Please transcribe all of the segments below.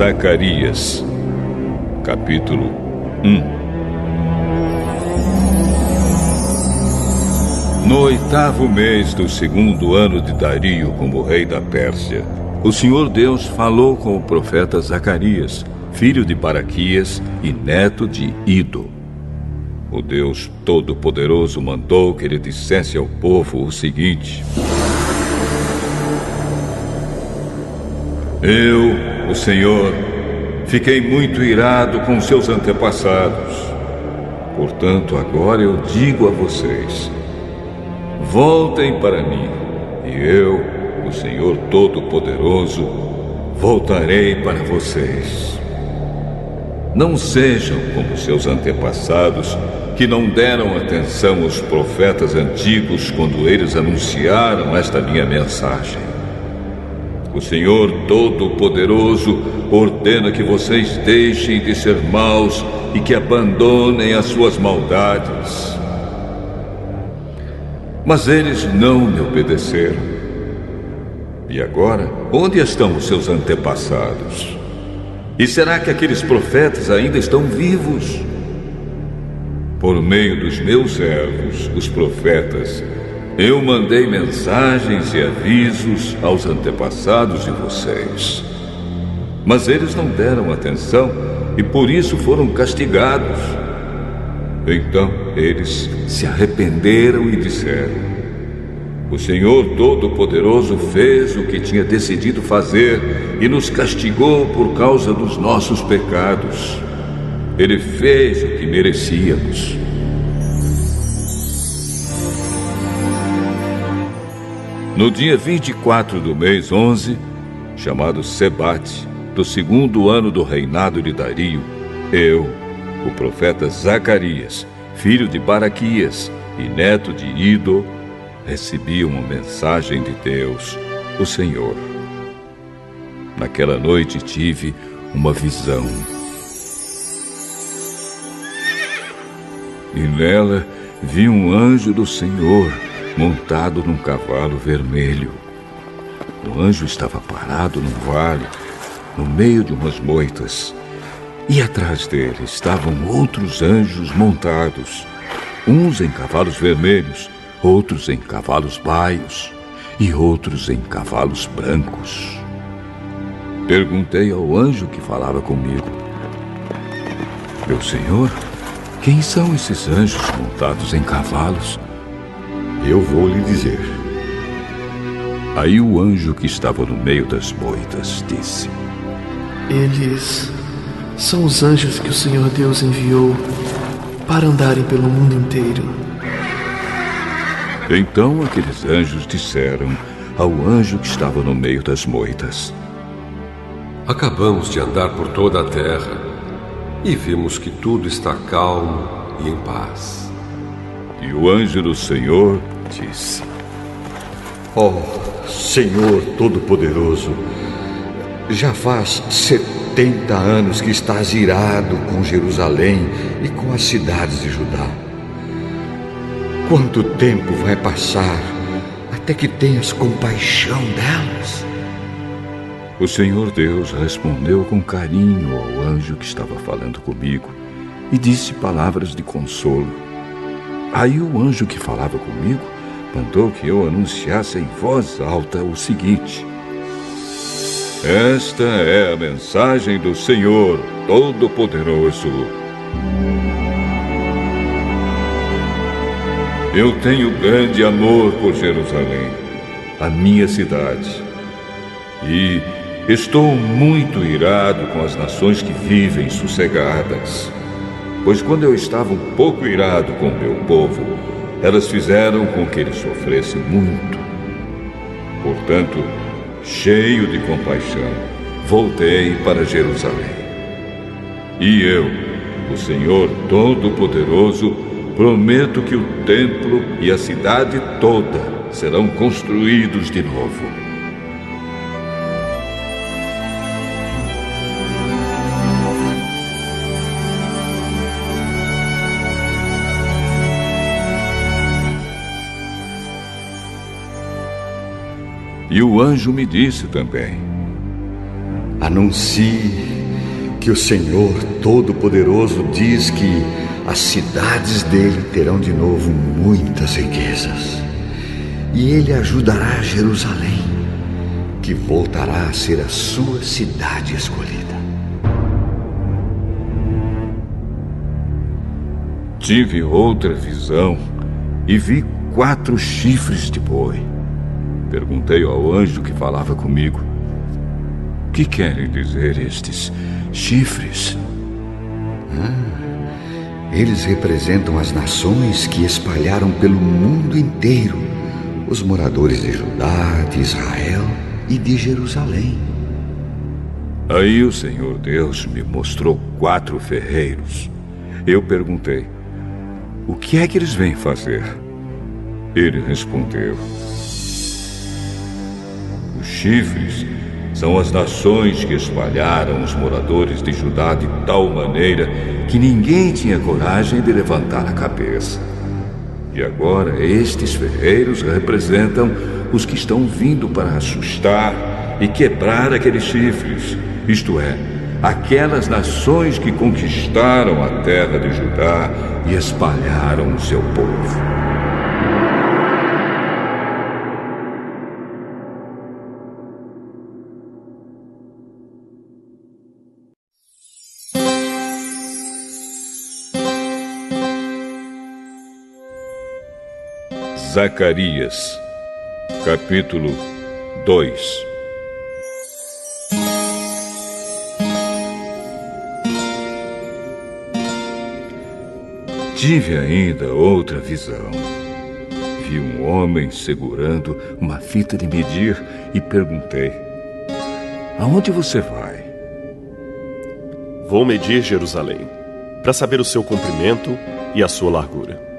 Zacarias, capítulo 1. No 8º mês do 2º ano de Dario como rei da Pérsia, o Senhor Deus falou com o profeta Zacarias, filho de Baraquias e neto de Ido. O Deus Todo-Poderoso mandou que ele dissesse ao povo o seguinte: Eu, o Senhor, fiquei muito irado com seus antepassados. Portanto, agora eu digo a vocês: voltem para mim, e eu, o Senhor Todo-Poderoso, voltarei para vocês. Não sejam como seus antepassados, que não deram atenção aos profetas antigos quando eles anunciaram esta minha mensagem. O Senhor Todo-Poderoso ordena que vocês deixem de ser maus e que abandonem as suas maldades. Mas eles não me obedeceram. E agora, onde estão os seus antepassados? E será que aqueles profetas ainda estão vivos? Por meio dos meus servos, os profetas, eu mandei mensagens e avisos aos antepassados de vocês. Mas eles não deram atenção e por isso foram castigados. Então eles se arrependeram e disseram: o Senhor Todo-Poderoso fez o que tinha decidido fazer e nos castigou por causa dos nossos pecados. Ele fez o que merecíamos. No dia 24 do mês 11, chamado Sebate, do 2º ano do reinado de Dario, eu, o profeta Zacarias, filho de Baraquias e neto de Ido, recebi uma mensagem de Deus, o Senhor. Naquela noite tive uma visão. E nela vi um anjo do Senhor montado num cavalo vermelho. O anjo estava parado num vale, no meio de umas moitas. E atrás dele estavam outros anjos montados, uns em cavalos vermelhos, outros em cavalos baios e outros em cavalos brancos. Perguntei ao anjo que falava comigo: meu senhor, quem são esses anjos montados em cavalos? Eu vou lhe dizer. Aí o anjo que estava no meio das moitas disse: eles são os anjos que o Senhor Deus enviou para andarem pelo mundo inteiro. Então aqueles anjos disseram ao anjo que estava no meio das moitas: acabamos de andar por toda a terra e vimos que tudo está calmo e em paz. E o anjo do Senhor disse: ó Senhor Todo-Poderoso, já faz 70 anos que estás irado com Jerusalém e com as cidades de Judá. Quanto tempo vai passar até que tenhas compaixão delas? O Senhor Deus respondeu com carinho ao anjo que estava falando comigo e disse palavras de consolo. Aí o anjo que falava comigo mandou que eu anunciasse em voz alta o seguinte: esta é a mensagem do Senhor Todo-Poderoso. Eu tenho grande amor por Jerusalém, a minha cidade, e estou muito irado com as nações que vivem sossegadas. Pois quando eu estava um pouco irado com o meu povo, elas fizeram com que ele sofresse muito. Portanto, cheio de compaixão, voltei para Jerusalém. E eu, o Senhor Todo-Poderoso, prometo que o templo e a cidade toda serão construídos de novo. E o anjo me disse também: anuncie Porque o Senhor Todo-Poderoso diz que as cidades dele terão de novo muitas riquezas. E ele ajudará Jerusalém, que voltará a ser a sua cidade escolhida. Tive outra visão e vi 4 chifres de boi. Perguntei ao anjo que falava comigo: o que querem dizer estes chifres? Eles representam as nações que espalharam pelo mundo inteiro, os moradores de Judá, de Israel e de Jerusalém. Aí o Senhor Deus me mostrou 4 ferreiros. Eu perguntei: o que é que eles vêm fazer? Ele respondeu: os chifres são as nações que espalharam os moradores de Judá de tal maneira que ninguém tinha coragem de levantar a cabeça. E agora estes ferreiros representam os que estão vindo para assustar e quebrar aqueles chifres, isto é, aquelas nações que conquistaram a terra de Judá e espalharam o seu povo. Zacarias, capítulo 2. Tive ainda outra visão. Vi um homem segurando uma fita de medir e perguntei: aonde você vai? Vou medir Jerusalém, para saber o seu comprimento e a sua largura.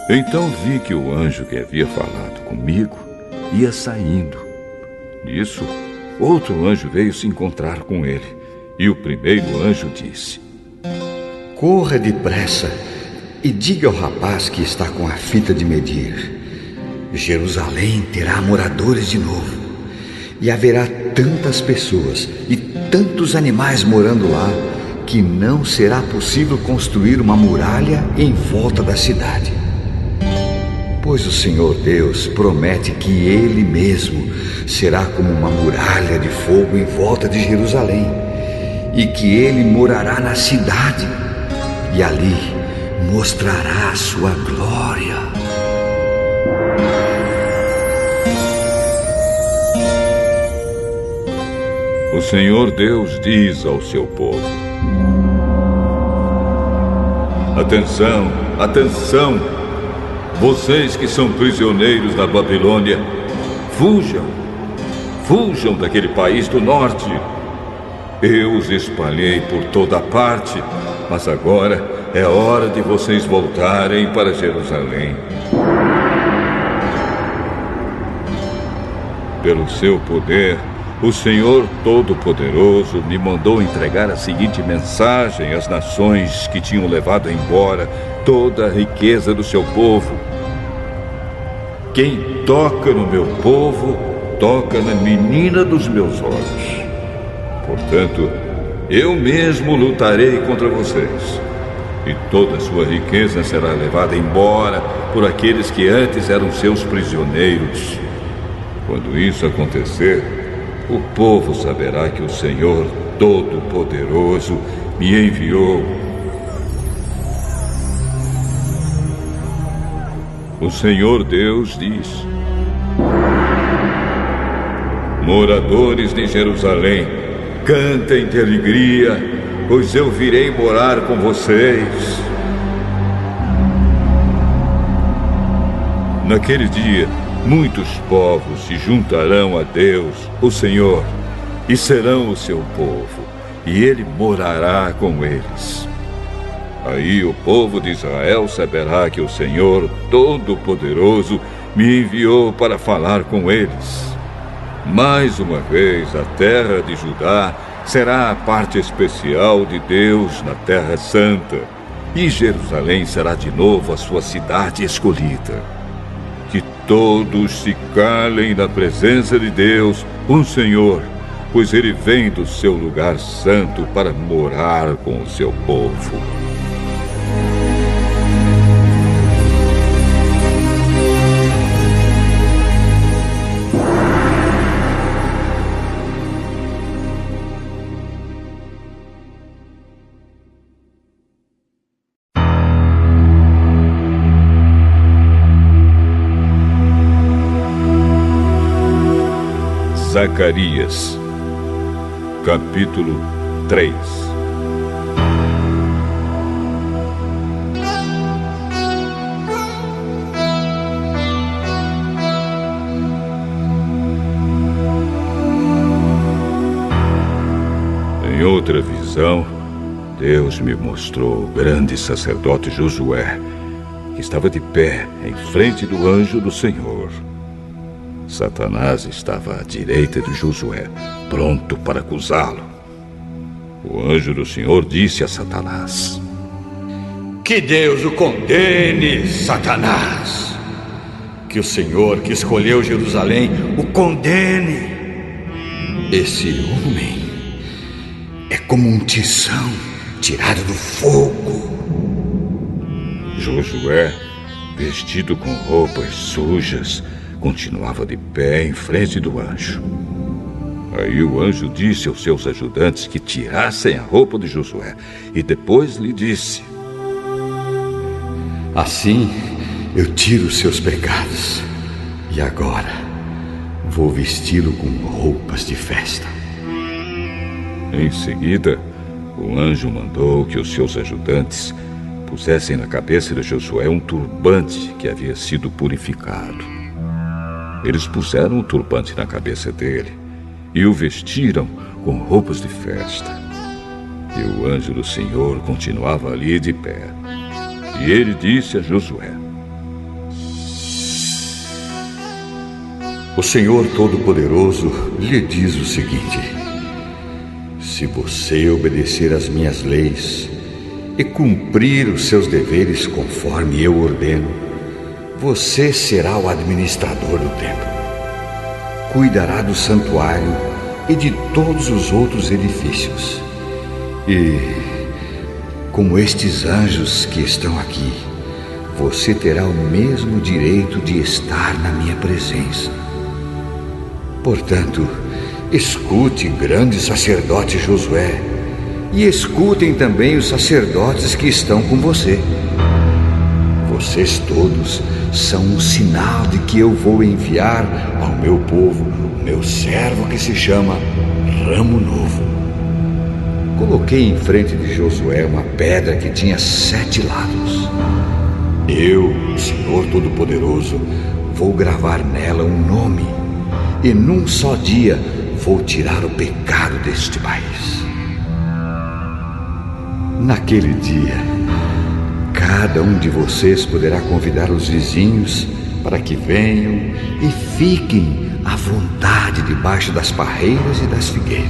Então vi que o anjo que havia falado comigo ia saindo. Nisso, outro anjo veio se encontrar com ele. E o primeiro anjo disse: corra depressa e diga ao rapaz que está com a fita de medir: Jerusalém terá moradores de novo, e haverá tantas pessoas e tantos animais morando lá que não será possível construir uma muralha em volta da cidade. Pois o Senhor Deus promete que Ele mesmo será como uma muralha de fogo em volta de Jerusalém, e que Ele morará na cidade, e ali mostrará a sua glória. O Senhor Deus diz ao seu povo: atenção, atenção! Vocês que são prisioneiros da Babilônia, fujam! Fujam daquele país do norte! Eu os espalhei por toda parte, mas agora é hora de vocês voltarem para Jerusalém. Pelo seu poder, o Senhor Todo-Poderoso me mandou entregar a seguinte mensagem às nações que tinham levado embora toda a riqueza do seu povo: quem toca no meu povo, toca na menina dos meus olhos. Portanto, eu mesmo lutarei contra vocês, e toda a sua riqueza será levada embora por aqueles que antes eram seus prisioneiros. Quando isso acontecer, o povo saberá que o Senhor Todo-Poderoso me enviou. O Senhor Deus diz: moradores de Jerusalém, cantem de alegria, pois eu virei morar com vocês. Naquele dia, muitos povos se juntarão a Deus, o Senhor, e serão o seu povo, e Ele morará com eles. Aí o povo de Israel saberá que o Senhor Todo-Poderoso me enviou para falar com eles. Mais uma vez, a terra de Judá será a parte especial de Deus na Terra Santa, e Jerusalém será de novo a sua cidade escolhida. Que todos se calem na presença de Deus, o Senhor, pois Ele vem do seu lugar santo para morar com o seu povo. Zacarias, capítulo 3. Em outra visão, Deus me mostrou o grande sacerdote Josué, que estava de pé em frente do anjo do Senhor. Satanás estava à direita de Josué, pronto para acusá-lo. O anjo do Senhor disse a Satanás: Que Deus o condene, Satanás! Que o Senhor que escolheu Jerusalém o condene! Esse homem é como um tição tirado do fogo. Josué, vestido com roupas sujas, continuava de pé em frente do anjo. Aí o anjo disse aos seus ajudantes que tirassem a roupa de Josué e depois lhe disse: Assim eu tiro os seus pecados e agora vou vesti-lo com roupas de festa. Em seguida, o anjo mandou que os seus ajudantes pusessem na cabeça de Josué um turbante que havia sido purificado. Eles puseram o turbante na cabeça dele e o vestiram com roupas de festa. E o anjo do Senhor continuava ali de pé. E ele disse a Josué: O Senhor Todo-Poderoso lhe diz o seguinte: se você obedecer às minhas leis e cumprir os seus deveres conforme eu ordeno, você será o administrador do templo. Cuidará do santuário e de todos os outros edifícios. E, como estes anjos que estão aqui, você terá o mesmo direito de estar na minha presença. Portanto, escute, grande sacerdote Josué, e escutem também os sacerdotes que estão com você. Vocês todos são um sinal de que eu vou enviar ao meu povo o meu servo que se chama Ramo Novo. Coloquei em frente de Josué uma pedra que tinha 7 lados. Eu, o Senhor Todo-Poderoso, vou gravar nela um nome, e num só dia vou tirar o pecado deste país. Naquele dia, cada um de vocês poderá convidar os vizinhos para que venham e fiquem à vontade debaixo das parreiras e das figueiras.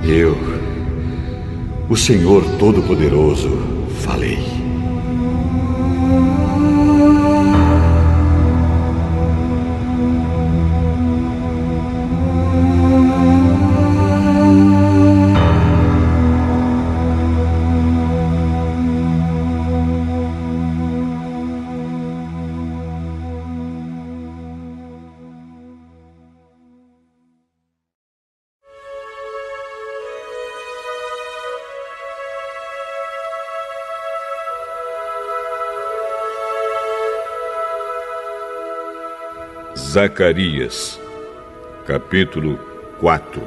Eu, o Senhor Todo-Poderoso, falei. Zacarias, capítulo 4.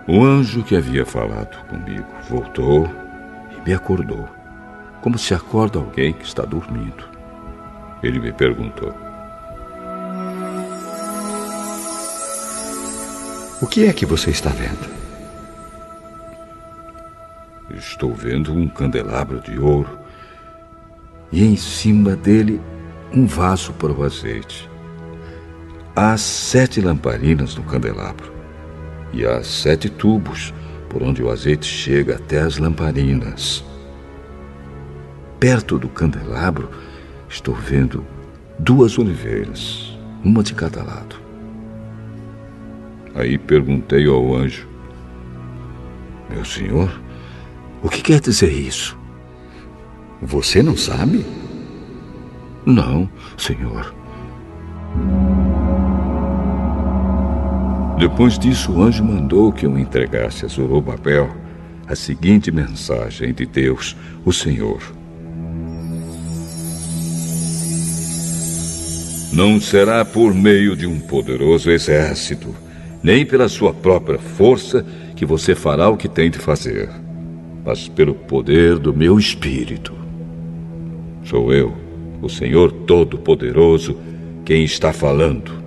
O anjo que havia falado comigo voltou e me acordou, como se acorda alguém que está dormindo. Ele me perguntou: O que é que você está vendo? Estou vendo um candelabro de ouro e em cima dele um vaso para o azeite. Há 7 lamparinas no candelabro. e há 7 tubos por onde o azeite chega até as lamparinas. Perto do candelabro estou vendo 2 oliveiras, uma de cada lado. Aí perguntei ao anjo: meu senhor, o que quer dizer isso? Você não sabe? Não, senhor. Depois disso, o anjo mandou que eu entregasse a Zorobabel a seguinte mensagem de Deus, o Senhor: não será por meio de um poderoso exército, nem pela sua própria força que você fará o que tem de fazer, mas pelo poder do meu Espírito. Sou eu, o Senhor Todo-Poderoso, quem está falando.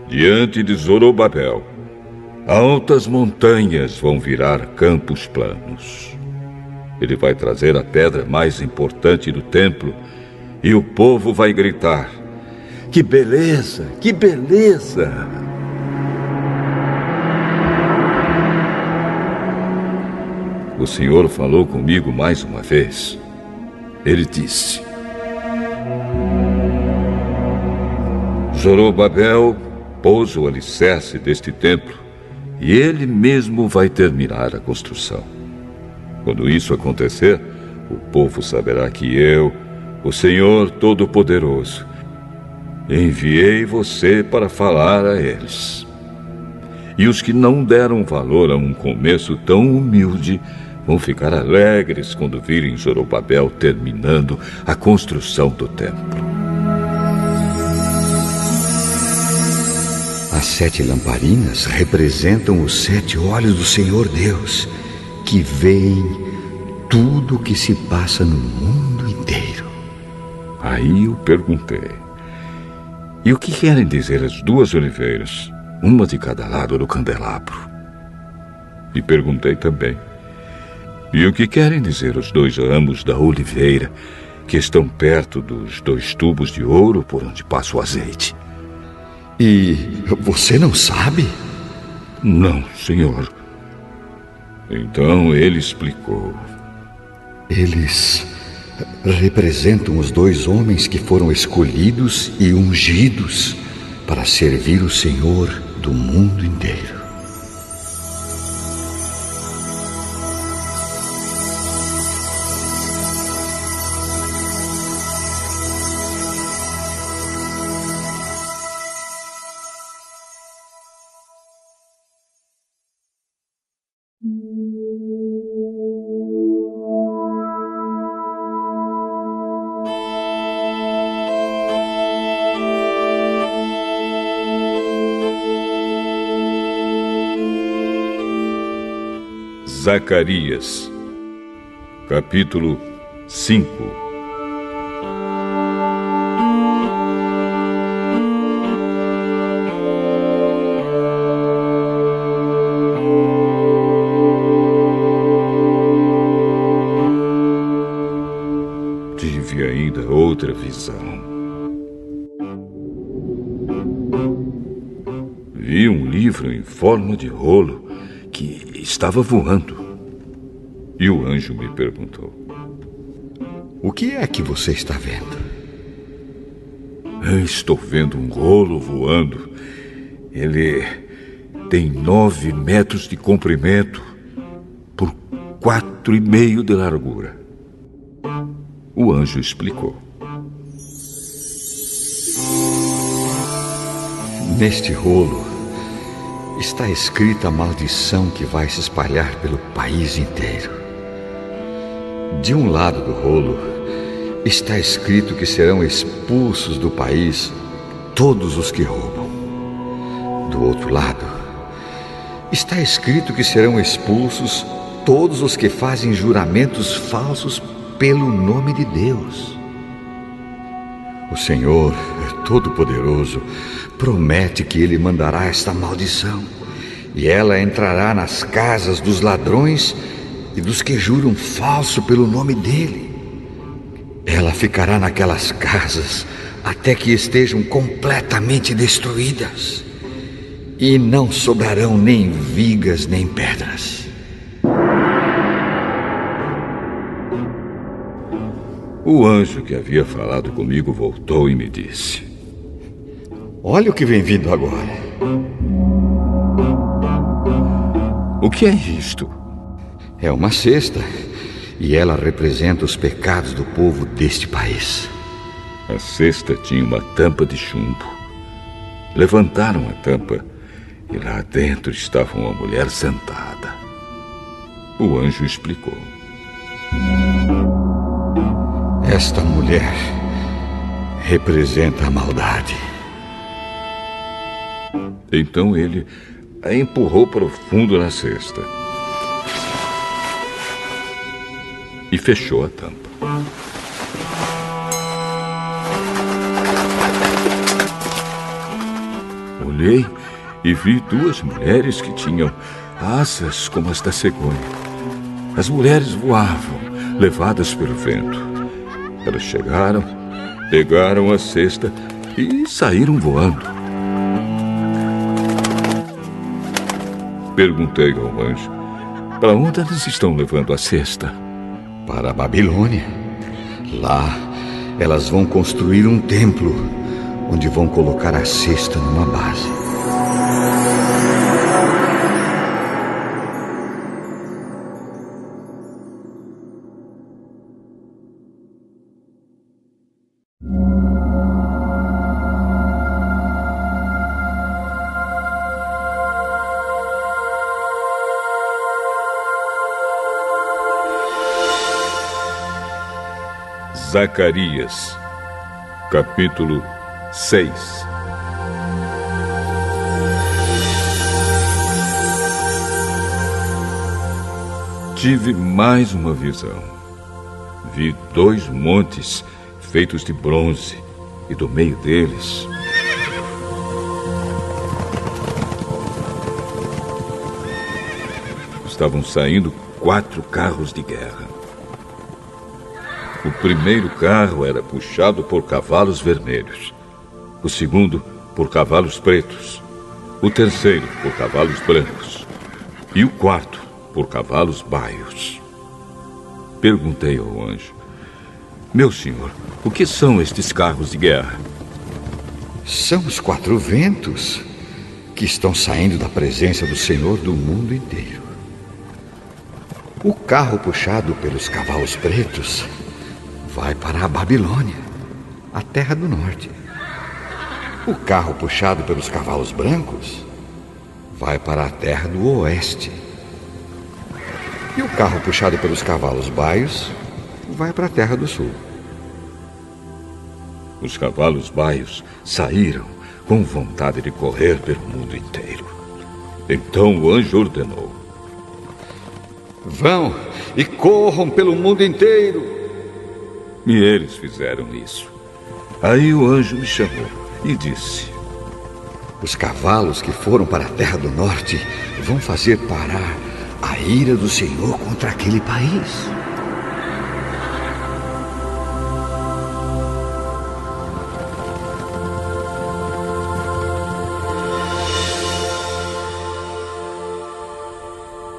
Diante de Zorobabel, altas montanhas vão virar campos planos. Ele vai trazer a pedra mais importante do templo e o povo vai gritar: que beleza, que beleza! O Senhor falou comigo mais uma vez. Ele disse: Zorobabel pôs o alicerce deste templo e ele mesmo vai terminar a construção. Quando isso acontecer, o povo saberá que eu, o Senhor Todo-Poderoso, enviei você para falar a eles. E os que não deram valor a um começo tão humilde vão ficar alegres quando virem Zorobabel terminando a construção do templo. As 7 lamparinas representam os 7 olhos do Senhor Deus, que veem tudo o que se passa no mundo inteiro. Aí eu perguntei: e o que querem dizer as 2 oliveiras, uma de cada lado do candelabro? E perguntei também: e o que querem dizer os 2 ramos da oliveira que estão perto dos 2 tubos de ouro por onde passa o azeite? E você não sabe? Não, senhor. Então ele explicou: eles representam os 2 homens que foram escolhidos e ungidos para servir o Senhor do mundo inteiro. Zacarias, capítulo 5. Tive ainda outra visão. Vi um livro em forma de rolo que estava voando. E o anjo me perguntou: o que é que você está vendo? Estou vendo um rolo voando. Ele tem 9 metros de comprimento por 4,5 de largura. O anjo explicou: neste rolo está escrita a maldição que vai se espalhar pelo país inteiro. De um lado do rolo está escrito que serão expulsos do país todos os que roubam. Do outro lado está escrito que serão expulsos todos os que fazem juramentos falsos pelo nome de Deus. O Senhor Todo-Poderoso promete que Ele mandará esta maldição, e ela entrará nas casas dos ladrões e dos que juram falso pelo nome dEle. Ela ficará naquelas casas até que estejam completamente destruídas, e não sobrarão nem vigas nem pedras. O anjo que havia falado comigo voltou e me disse: Olha o que vem vindo agora. O que é isto? É uma cesta, e ela representa os pecados do povo deste país. A cesta tinha uma tampa de chumbo. Levantaram a tampa e lá dentro estava uma mulher sentada. O anjo explicou: Esta mulher representa a maldade. Então ele a empurrou para o fundo da cesta e fechou a tampa. Olhei e vi duas mulheres que tinham asas como as da cegonha. As mulheres voavam, levadas pelo vento. Elas chegaram, pegaram a cesta e saíram voando. Perguntei ao anjo: para onde eles estão levando a cesta? Para a Babilônia. Lá, elas vão construir um templo, onde vão colocar a cesta numa base. Zacarias, capítulo 6. Tive mais uma visão. Vi 2 montes feitos de bronze, e do meio deles estavam saindo 4 carros de guerra. O primeiro carro era puxado por cavalos vermelhos, o segundo por cavalos pretos, o terceiro por cavalos brancos e o quarto por cavalos baios. Perguntei ao anjo: meu senhor, o que são estes carros de guerra? São os 4 ventos que estão saindo da presença do Senhor do mundo inteiro. O carro puxado pelos cavalos pretos vai para a Babilônia, a terra do norte. O carro puxado pelos cavalos brancos vai para a terra do oeste. E o carro puxado pelos cavalos baios vai para a terra do sul. Os cavalos baios saíram com vontade de correr pelo mundo inteiro. Então o anjo ordenou: vão e corram pelo mundo inteiro. E eles fizeram isso. Aí o anjo me chamou e disse: os cavalos que foram para a terra do norte vão fazer parar a ira do Senhor contra aquele país.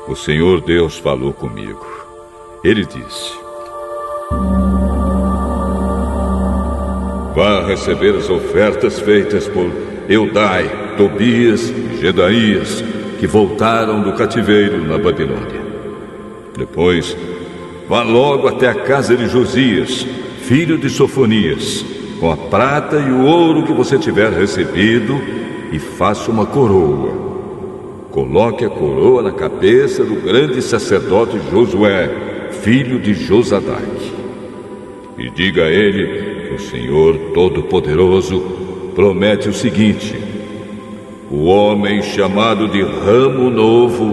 O Senhor Deus falou comigo. Ele disse: vá receber as ofertas feitas por Eudai, Tobias e Gedaías, que voltaram do cativeiro na Babilônia. Depois, vá logo até a casa de Josias, filho de Sofonias, com a prata e o ouro que você tiver recebido, e faça uma coroa. Coloque a coroa na cabeça do grande sacerdote Josué, filho de Josadaque. E diga a ele que o Senhor Todo-Poderoso promete o seguinte: o homem chamado de ramo novo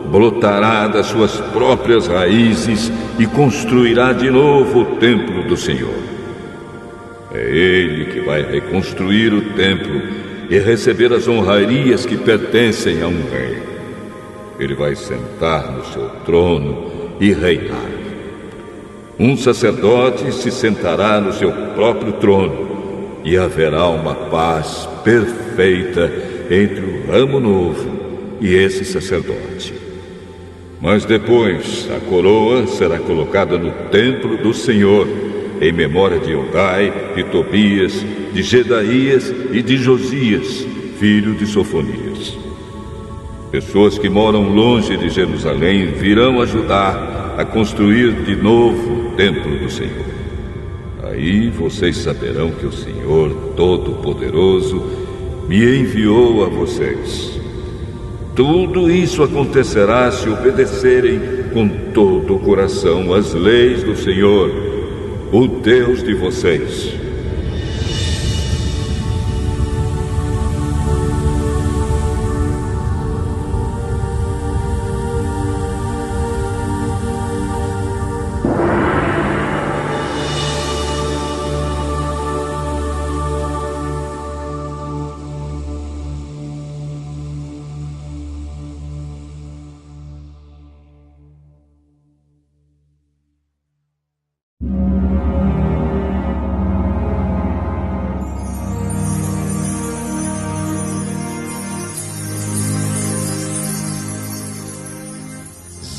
brotará das suas próprias raízes e construirá de novo o templo do Senhor. É ele que vai reconstruir o templo e receber as honrarias que pertencem a um rei. Ele vai sentar no seu trono e reinar. Um sacerdote se sentará no seu próprio trono, e haverá uma paz perfeita entre o ramo novo e esse sacerdote. Mas depois a coroa será colocada no templo do Senhor, em memória de Eldai, de Tobias, de Gedaías e de Josias, filho de Sofonias. Pessoas que moram longe de Jerusalém virão ajudar a construir de novo o templo do Senhor. Aí vocês saberão que o Senhor Todo-Poderoso me enviou a vocês. Tudo isso acontecerá se obedecerem com todo o coração às leis do Senhor, o Deus de vocês.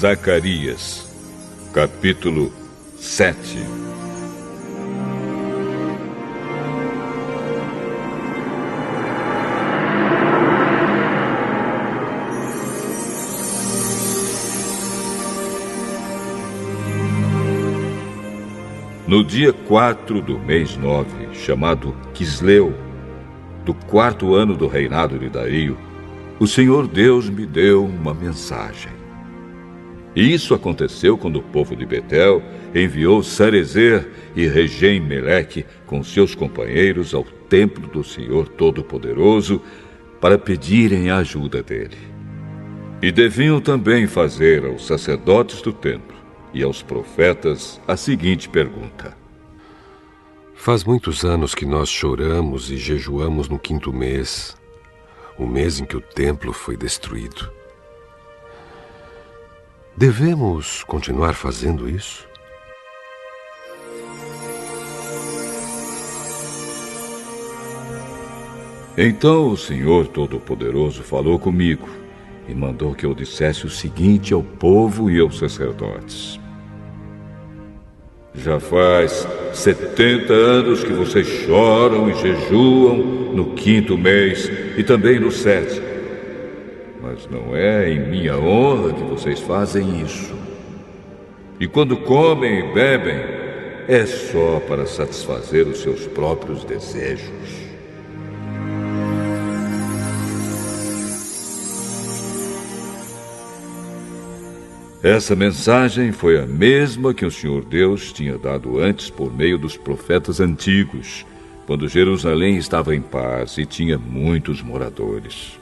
Zacarias, capítulo 7. No dia 4 do mês 9, chamado Quisleu, do 4º ano do reinado de Dario, o Senhor Deus me deu uma mensagem. E isso aconteceu quando o povo de Betel enviou Sarezer e Regem-Meleque com seus companheiros ao templo do Senhor Todo-Poderoso para pedirem a ajuda dele. E deviam também fazer aos sacerdotes do templo e aos profetas a seguinte pergunta: Faz muitos anos que nós choramos e jejuamos no 5º mês, o mês em que o templo foi destruído. Devemos continuar fazendo isso? Então o Senhor Todo-Poderoso falou comigo e mandou que eu dissesse o seguinte ao povo e aos sacerdotes: Já faz 70 anos que vocês choram e jejuam no 5º mês e também no 7º. Mas não é em minha honra que vocês fazem isso. E quando comem e bebem, é só para satisfazer os seus próprios desejos. Essa mensagem foi a mesma que o Senhor Deus tinha dado antes por meio dos profetas antigos, quando Jerusalém estava em paz e tinha muitos moradores.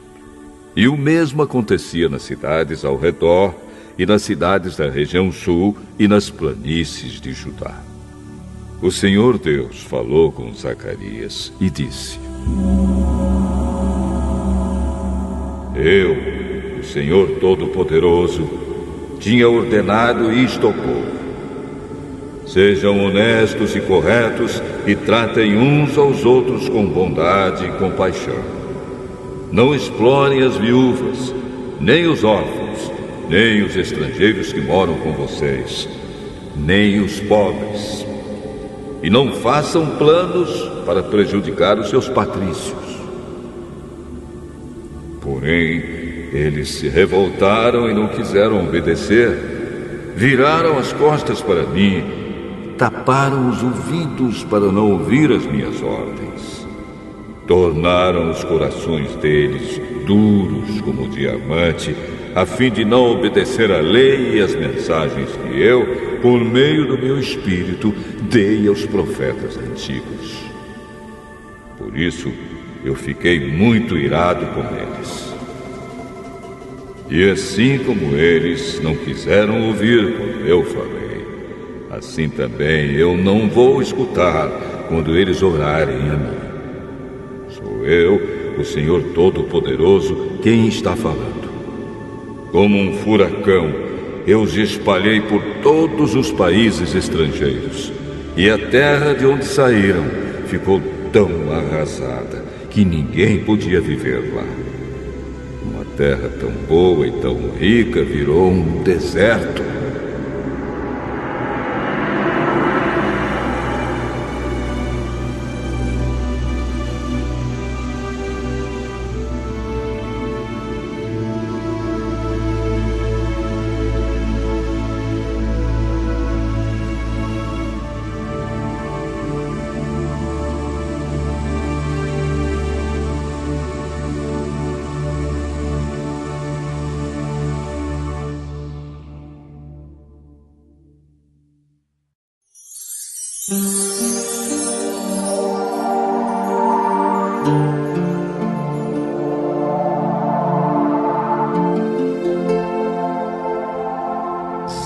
E o mesmo acontecia nas cidades ao redor e nas cidades da região sul e nas planícies de Judá. O Senhor Deus falou com Zacarias e disse: Eu, o Senhor Todo-Poderoso, tinha ordenado isto ao povo: Sejam honestos e corretos e tratem uns aos outros com bondade e compaixão. Não explorem as viúvas, nem os órfãos, nem os estrangeiros que moram com vocês, nem os pobres. E não façam planos para prejudicar os seus patrícios. Porém, eles se revoltaram e não quiseram obedecer, viraram as costas para mim, taparam os ouvidos para não ouvir as minhas ordens. Tornaram os corações deles duros como diamante, a fim de não obedecer à lei e às mensagens que eu, por meio do meu espírito, dei aos profetas antigos. Por isso, eu fiquei muito irado com eles. E assim como eles não quiseram ouvir quando eu falei, assim também eu não vou escutar quando eles orarem a mim. Sou eu, o Senhor Todo-Poderoso, quem está falando. Como um furacão, eu os espalhei por todos os países estrangeiros, e a terra de onde saíram ficou tão arrasada que ninguém podia viver lá. terra tão boa e tão rica virou um deserto.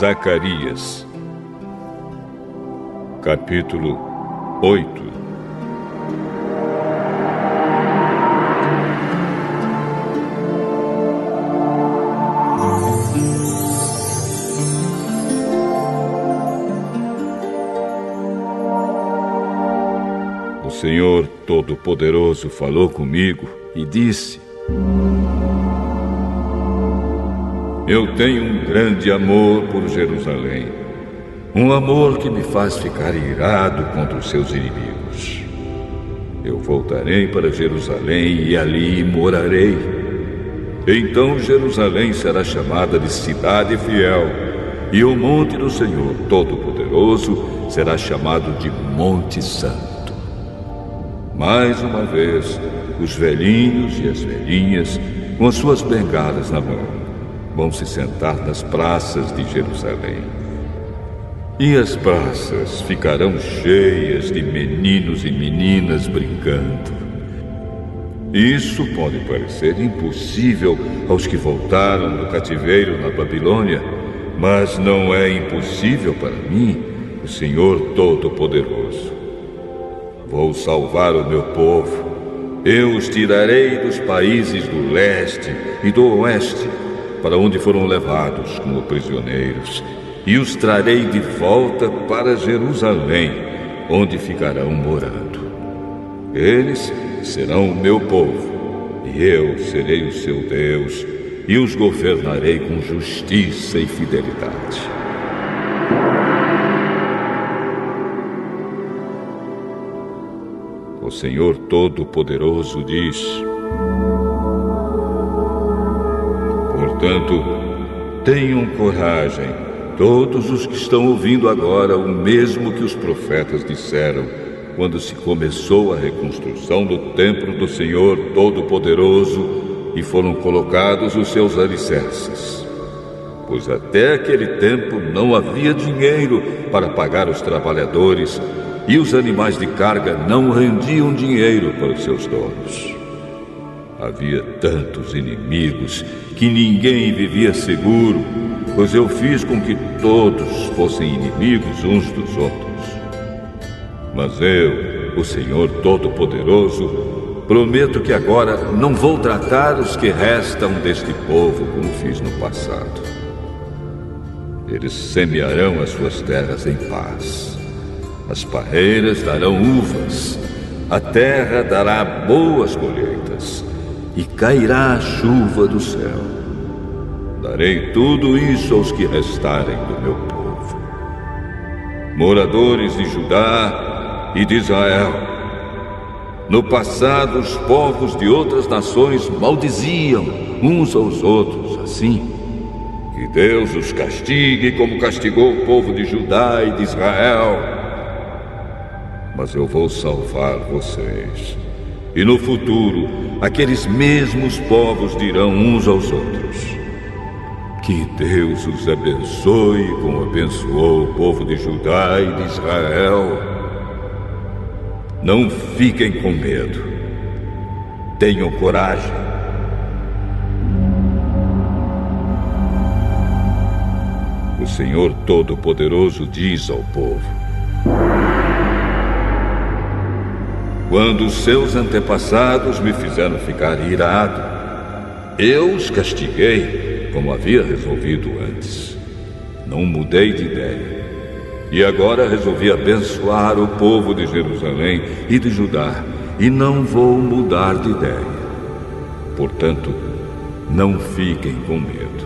Zacarias, capítulo 8. O Senhor Todo-Poderoso falou comigo e disse: Eu tenho um grande amor por Jerusalém, um amor que me faz ficar irado contra os seus inimigos. Eu voltarei para Jerusalém e ali morarei. Então Jerusalém será chamada de cidade fiel, e o monte do Senhor Todo-Poderoso será chamado de Monte Santo. Mais uma vez, os velhinhos e as velhinhas, com as suas bengalas na mão, vão se sentar nas praças de Jerusalém. E as praças ficarão cheias de meninos e meninas brincando. Isso pode parecer impossível aos que voltaram do cativeiro na Babilônia, mas não é impossível para mim, o Senhor Todo-Poderoso. Vou salvar o meu povo. Eu os tirarei dos países do leste e do oeste, para onde foram levados como prisioneiros, e os trarei de volta para Jerusalém, onde ficarão morando. Eles serão o meu povo, e eu serei o seu Deus, e os governarei com justiça e fidelidade. O Senhor Todo-Poderoso diz: Portanto, tenham coragem, todos os que estão ouvindo agora o mesmo que os profetas disseram quando se começou a reconstrução do templo do Senhor Todo-Poderoso e foram colocados os seus alicerces. Pois até aquele tempo não havia dinheiro para pagar os trabalhadores e os animais de carga não rendiam dinheiro para os seus donos. Havia tantos inimigos que ninguém vivia seguro, pois eu fiz com que todos fossem inimigos uns dos outros. Mas eu, o Senhor Todo-Poderoso, prometo que agora não vou tratar os que restam deste povo como fiz no passado. Eles semearão as suas terras em paz. As parreiras darão uvas, a terra dará boas colheitas, e cairá a chuva do céu. Darei tudo isso aos que restarem do meu povo. Moradores de Judá e de Israel. No passado, os povos de outras nações maldiziam uns aos outros assim. Que Deus os castigue como castigou o povo de Judá e de Israel. Mas eu vou salvar vocês. E no futuro, aqueles mesmos povos dirão uns aos outros: que Deus os abençoe como abençoou o povo de Judá e de Israel. Não fiquem com medo. Tenham coragem. O Senhor Todo-Poderoso diz ao povo: quando os seus antepassados me fizeram ficar irado, eu os castiguei como havia resolvido antes. Não mudei de ideia. E agora resolvi abençoar o povo de Jerusalém e de Judá, e não vou mudar de ideia. Portanto, não fiquem com medo.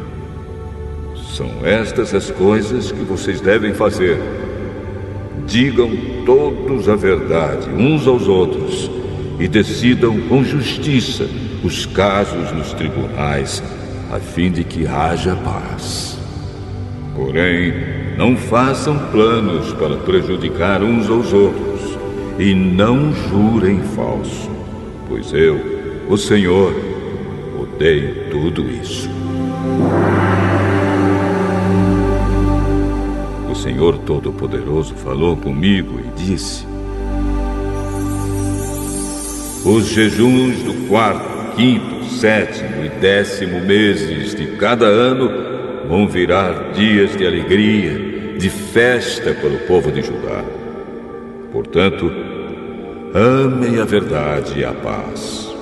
São estas as coisas que vocês devem fazer. Digam todos a verdade uns aos outros e decidam com justiça os casos nos tribunais, a fim de que haja paz. Porém, não façam planos para prejudicar uns aos outros e não jurem falso, pois eu, o Senhor, odeio tudo isso. O Senhor Todo-Poderoso falou comigo e disse: os jejuns do 4º, 5º, 7º e 10º meses de cada ano vão virar dias de alegria, de festa para o povo de Judá. Portanto, amem a verdade e a paz.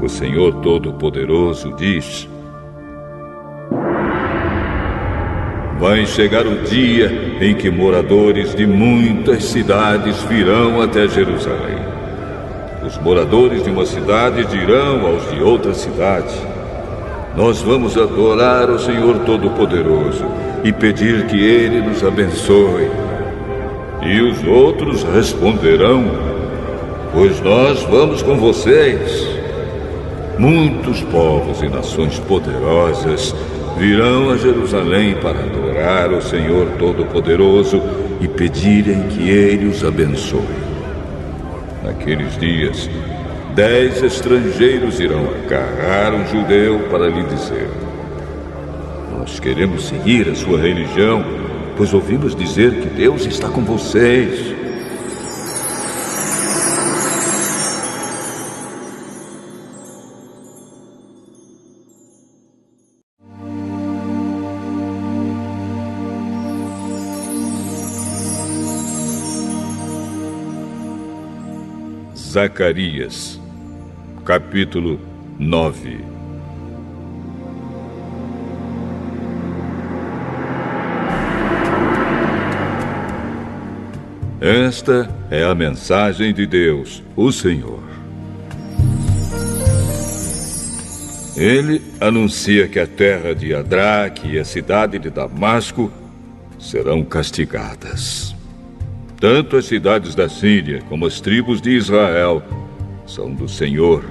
O Senhor Todo-Poderoso diz: vai chegar o dia em que moradores de muitas cidades virão até Jerusalém. Os moradores de uma cidade dirão aos de outra cidade: nós vamos adorar o Senhor Todo-Poderoso e pedir que Ele nos abençoe. E os outros responderão: pois nós vamos com vocês. Muitos povos e nações poderosas virão a Jerusalém para adorar o Senhor Todo-Poderoso e pedirem que Ele os abençoe. Naqueles dias, 10 estrangeiros irão agarrar um judeu para lhe dizer: nós queremos seguir a sua religião, pois ouvimos dizer que Deus está com vocês. Zacarias, capítulo 9. Esta é a mensagem de Deus, o Senhor. Ele anuncia que a terra de Adraque e a cidade de Damasco serão castigadas. Tanto as cidades da Síria como as tribos de Israel são do Senhor.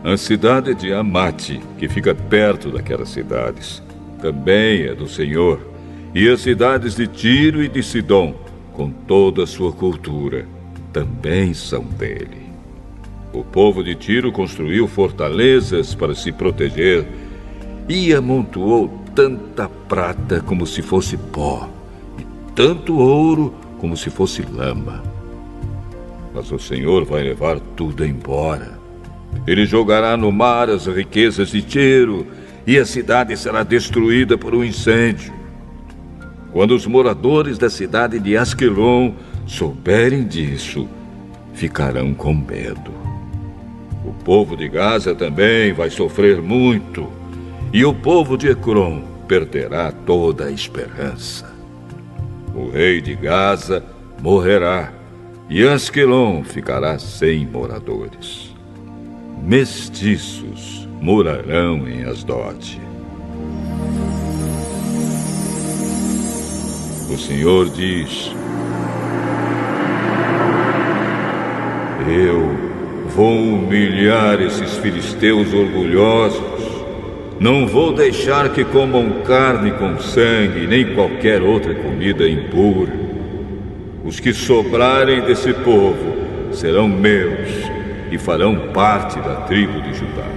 A cidade de Amate, que fica perto daquelas cidades, também é do Senhor. E as cidades de Tiro e de Sidom, com toda a sua cultura, também são dele. O povo de Tiro construiu fortalezas para se proteger e amontoou tanta prata como se fosse pó, e tanto ouro como se fosse lama. Mas o Senhor vai levar tudo embora. Ele jogará no mar as riquezas de Tiro, e a cidade será destruída por um incêndio. Quando os moradores da cidade de Asquelon souberem disso, ficarão com medo. O povo de Gaza também vai sofrer muito, e o povo de Ecrom perderá toda a esperança. O rei de Gaza morrerá, e Asquelon ficará sem moradores. Mestiços morarão em Asdod. O Senhor diz: eu vou humilhar esses filisteus orgulhosos. Não vou deixar que comam carne com sangue, nem qualquer outra comida impura. Os que sobrarem desse povo serão meus e farão parte da tribo de Judá.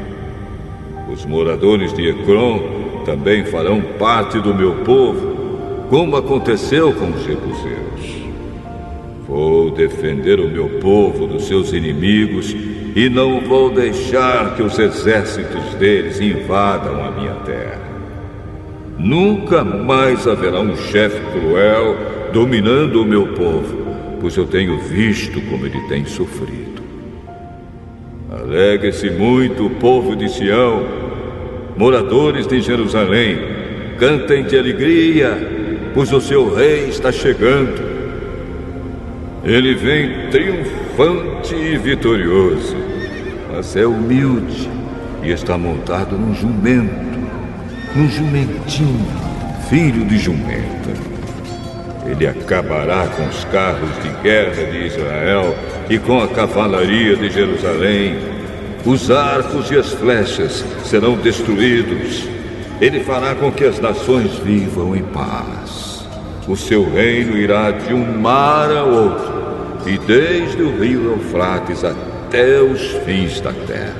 Os moradores de Ecrom também farão parte do meu povo, como aconteceu com os jebuseus. Vou defender o meu povo dos seus inimigos e não vou deixar que os exércitos deles invadam a minha terra. Nunca mais haverá um chefe cruel dominando o meu povo, pois eu tenho visto como ele tem sofrido. Alegre-se muito o povo de Sião, moradores de Jerusalém, cantem de alegria, pois o seu rei está chegando. Ele vem triunfante e vitorioso. mas é humilde e está montado num jumentinho, filho de jumenta. Ele acabará com os carros de guerra de Israel e com a cavalaria de Jerusalém. Os arcos e as flechas serão destruídos. Ele fará com que as nações vivam em paz. O seu reino irá de um mar a outro, e desde o rio Eufrates até os fins da terra.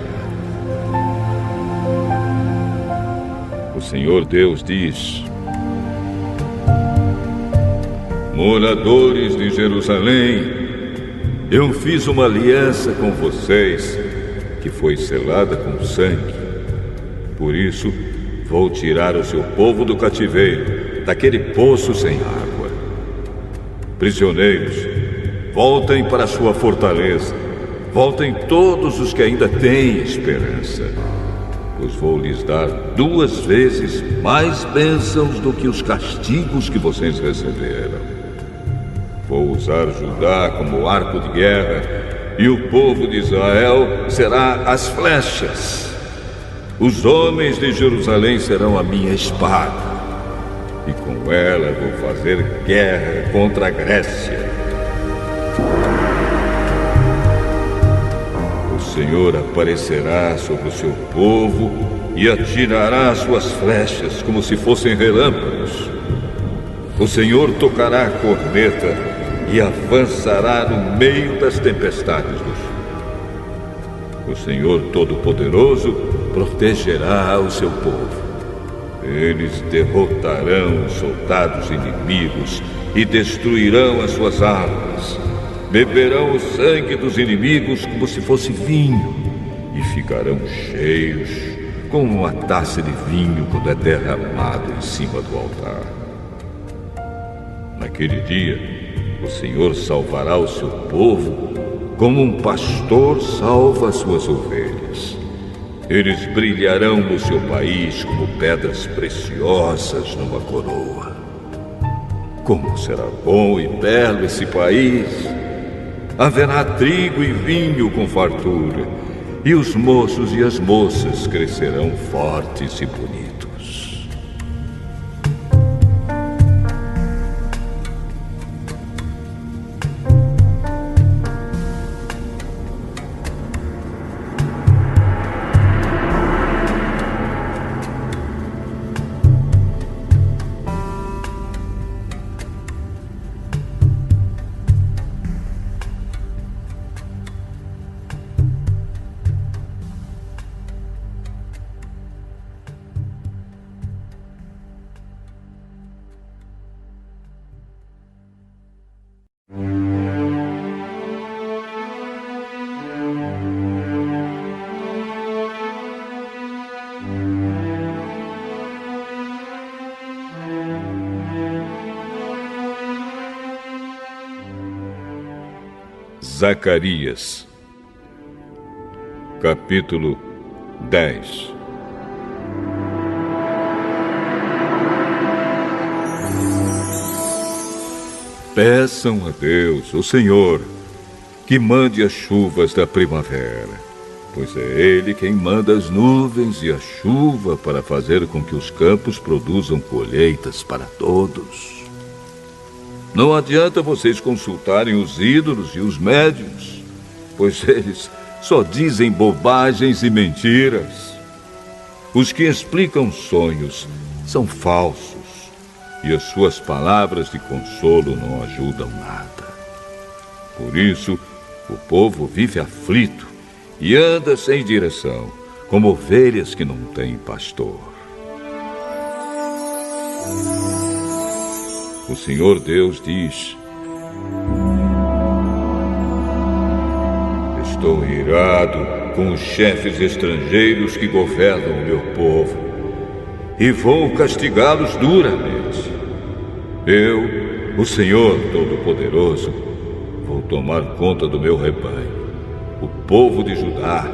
O Senhor Deus diz: moradores de Jerusalém, eu fiz uma aliança com vocês, que foi selada com sangue. Por isso, vou tirar o seu povo do cativeiro, daquele poço sem água. Prisioneiros, voltem para sua fortaleza. Voltem todos os que ainda têm esperança, pois vou lhes dar 2 vezes mais bênçãos do que os castigos que vocês receberam. Vou usar Judá como arco de guerra, e o povo de Israel será as flechas. Os homens de Jerusalém serão a minha espada, e com ela vou fazer guerra contra a Grécia. O Senhor aparecerá sobre o seu povo e atirará suas flechas como se fossem relâmpagos. O Senhor tocará a corneta e avançará no meio das tempestades do sul. O Senhor Todo-Poderoso protegerá o seu povo. Eles derrotarão os soldados inimigos e destruirão as suas armas. Beberão o sangue dos inimigos como se fosse vinho e ficarão cheios, como uma taça de vinho quando é derramado em cima do altar. Naquele dia, o Senhor salvará o seu povo como um pastor salva as suas ovelhas. Eles brilharão no seu país como pedras preciosas numa coroa. Como será bom e belo esse país! Haverá trigo e vinho com fartura, e os moços e as moças crescerão fortes e bonitos. Zacarias, capítulo 10. Peçam a Deus, o Senhor, que mande as chuvas da primavera, pois é Ele quem manda as nuvens e a chuva para fazer com que os campos produzam colheitas para todos. Não adianta vocês consultarem os ídolos e os médiuns, pois eles só dizem bobagens e mentiras. Os que explicam sonhos são falsos, e as suas palavras de consolo não ajudam nada. Por isso, o povo vive aflito e anda sem direção, como ovelhas que não têm pastor. O Senhor Deus diz: estou irado com os chefes estrangeiros que governam o meu povo e vou castigá-los duramente. Eu, o Senhor Todo-Poderoso, vou tomar conta do meu rebanho, o povo de Judá,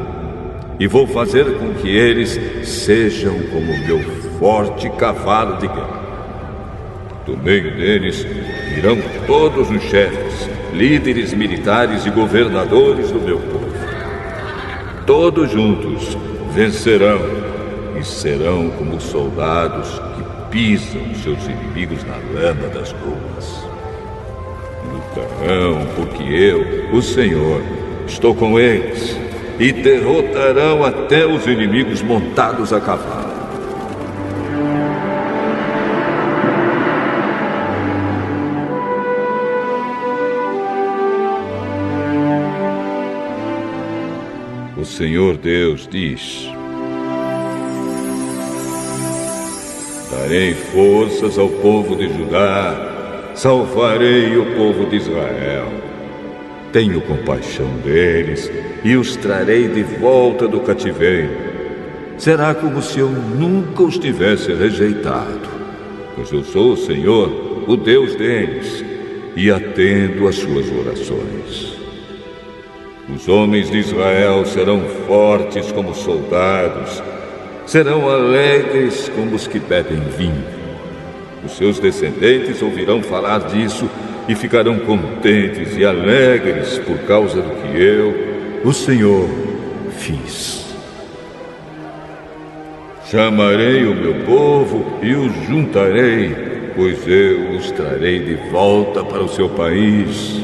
e vou fazer com que eles sejam como o meu forte cavalo de guerra. Do meio deles virão todos os chefes, líderes militares e governadores do meu povo. todos juntos, vencerão e serão como soldados que pisam seus inimigos na lama das ruas. Lutarão porque eu, o Senhor, estou com eles, e derrotarão até os inimigos montados a cavalo. O Senhor Deus diz: darei forças ao povo de Judá, salvarei o povo de Israel. Tenho compaixão deles e os trarei de volta do cativeiro. Será como se eu nunca os tivesse rejeitado, pois eu sou o Senhor, o Deus deles, e atendo às suas orações. Os homens de Israel serão fortes como soldados, serão alegres como os que bebem vinho. Os seus descendentes ouvirão falar disso e ficarão contentes e alegres por causa do que eu, o Senhor, fiz. Chamarei o meu povo e os juntarei, pois eu os trarei de volta para o seu país,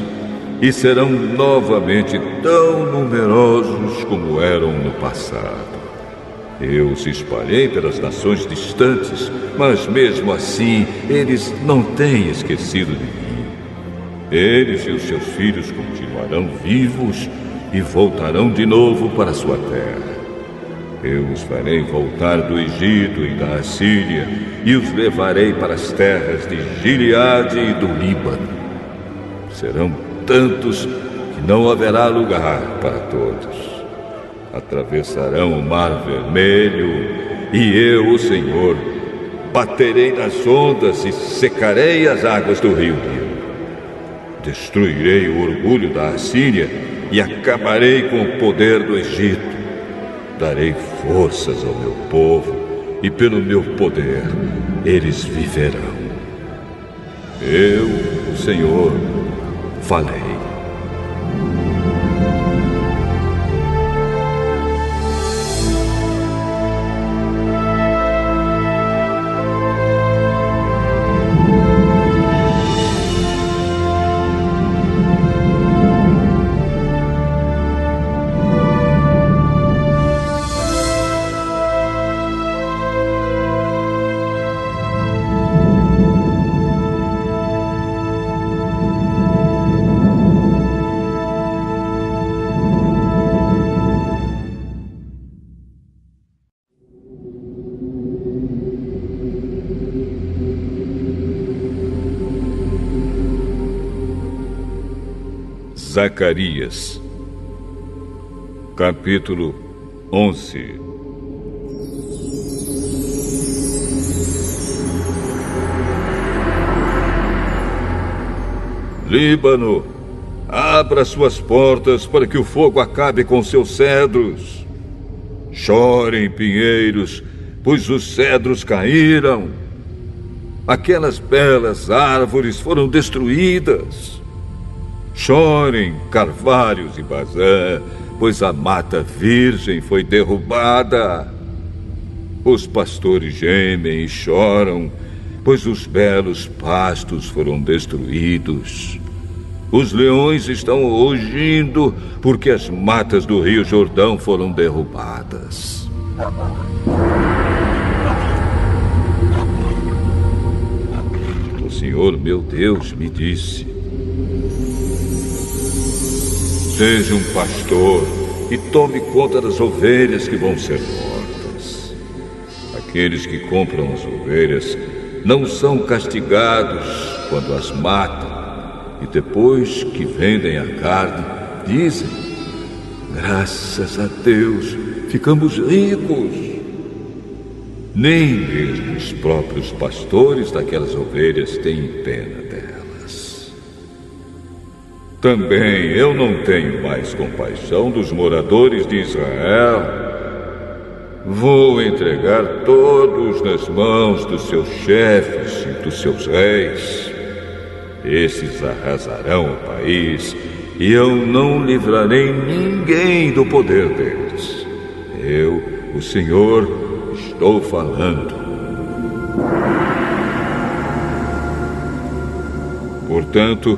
e serão novamente tão numerosos como eram no passado. Eu os espalhei pelas nações distantes, mas mesmo assim eles não têm esquecido de mim. Eles e os seus filhos continuarão vivos e voltarão de novo para sua terra. Eu os farei voltar do Egito e da Assíria e os levarei para as terras de Gileade e do Líbano. Serão tantos que não haverá lugar para todos. Atravessarão o Mar Vermelho e eu, o Senhor, baterei nas ondas e secarei as águas do rio Nilo. Destruirei o orgulho da Assíria e acabarei com o poder do Egito. Darei forças ao meu povo e pelo meu poder eles viverão. Eu, o Senhor, falei. Zacarias, capítulo 11. Líbano, abra suas portas para que o fogo acabe com seus cedros. Chorem, pinheiros, pois os cedros caíram. Aquelas belas árvores foram destruídas. Chorem, carvalhos e Bazã, pois a mata virgem foi derrubada. Os pastores gemem e choram, pois os belos pastos foram destruídos. Os leões estão rugindo, porque as matas do Rio Jordão foram derrubadas. O Senhor, meu Deus, me disse: seja um pastor e tome conta das ovelhas que vão ser mortas. Aqueles que compram as ovelhas não são castigados quando as matam, e depois que vendem a carne, dizem: graças a Deus, ficamos ricos. Nem mesmo os próprios pastores daquelas ovelhas têm pena delas. Também eu não tenho mais compaixão dos moradores de Israel. Vou entregar todos nas mãos dos seus chefes e dos seus reis. Esses arrasarão o país e eu não livrarei ninguém do poder deles. Eu, o Senhor, estou falando. Portanto,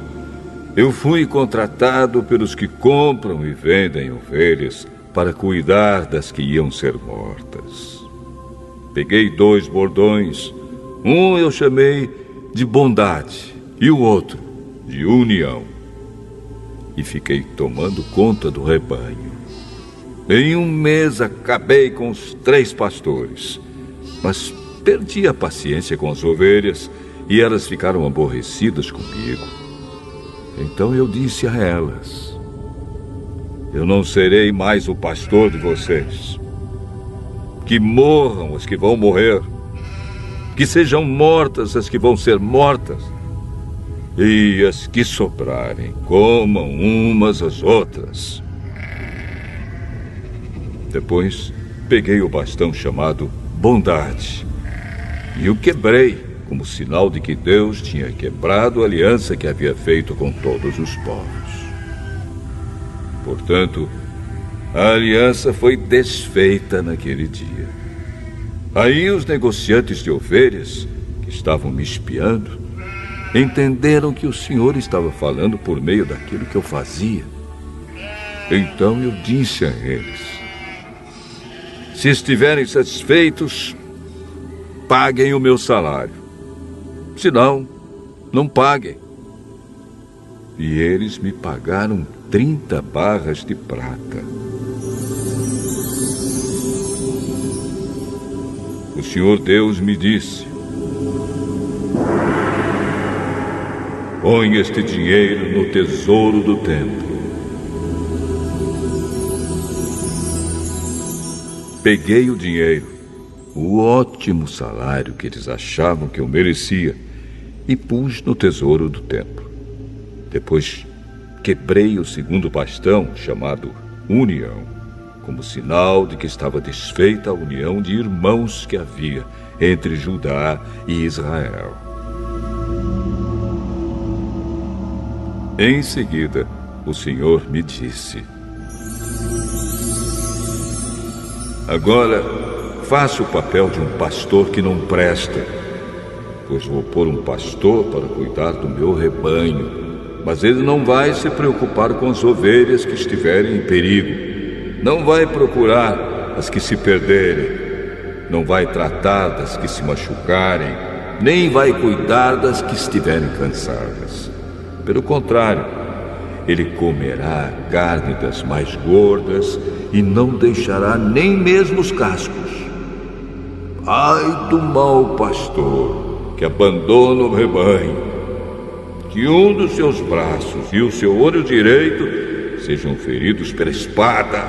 eu fui contratado pelos que compram e vendem ovelhas para cuidar das que iam ser mortas. Peguei 2 bordões. Um eu chamei de bondade e o outro de união. E fiquei tomando conta do rebanho. Em 1 mês acabei com os 3 pastores, mas perdi a paciência com as ovelhas e elas ficaram aborrecidas comigo. Então eu disse a elas: eu não serei mais o pastor de vocês. Que morram as que vão morrer, que sejam mortas as que vão ser mortas, e as que sobrarem comam umas às outras. Depois peguei o bastão chamado bondade e o quebrei como sinal de que Deus tinha quebrado a aliança que havia feito com todos os povos. Portanto, a aliança foi desfeita naquele dia. Aí os negociantes de ovelhas, que estavam me espiando, entenderam que o Senhor estava falando por meio daquilo que eu fazia. Então eu disse a eles: se estiverem satisfeitos, paguem o meu salário. Se não, não paguem. E eles me pagaram 30 barras de prata. O Senhor Deus me disse: põe este dinheiro no tesouro do templo. Peguei o dinheiro, o ótimo salário que eles achavam que eu merecia, e pus no tesouro do templo. Depois quebrei o 2º bastão, chamado união, como sinal de que estava desfeita a união de irmãos que havia entre Judá e Israel. Em seguida, o Senhor me disse: agora, faça o papel de um pastor que não presta, pois vou pôr um pastor para cuidar do meu rebanho, mas ele não vai se preocupar com as ovelhas que estiverem em perigo, não vai procurar as que se perderem, não vai tratar das que se machucarem, nem vai cuidar das que estiverem cansadas. Pelo contrário, ele comerá a carne das mais gordas e não deixará nem mesmo os cascos. Ai do mau pastor que abandona o rebanho, que um dos seus braços e o seu olho direito sejam feridos pela espada,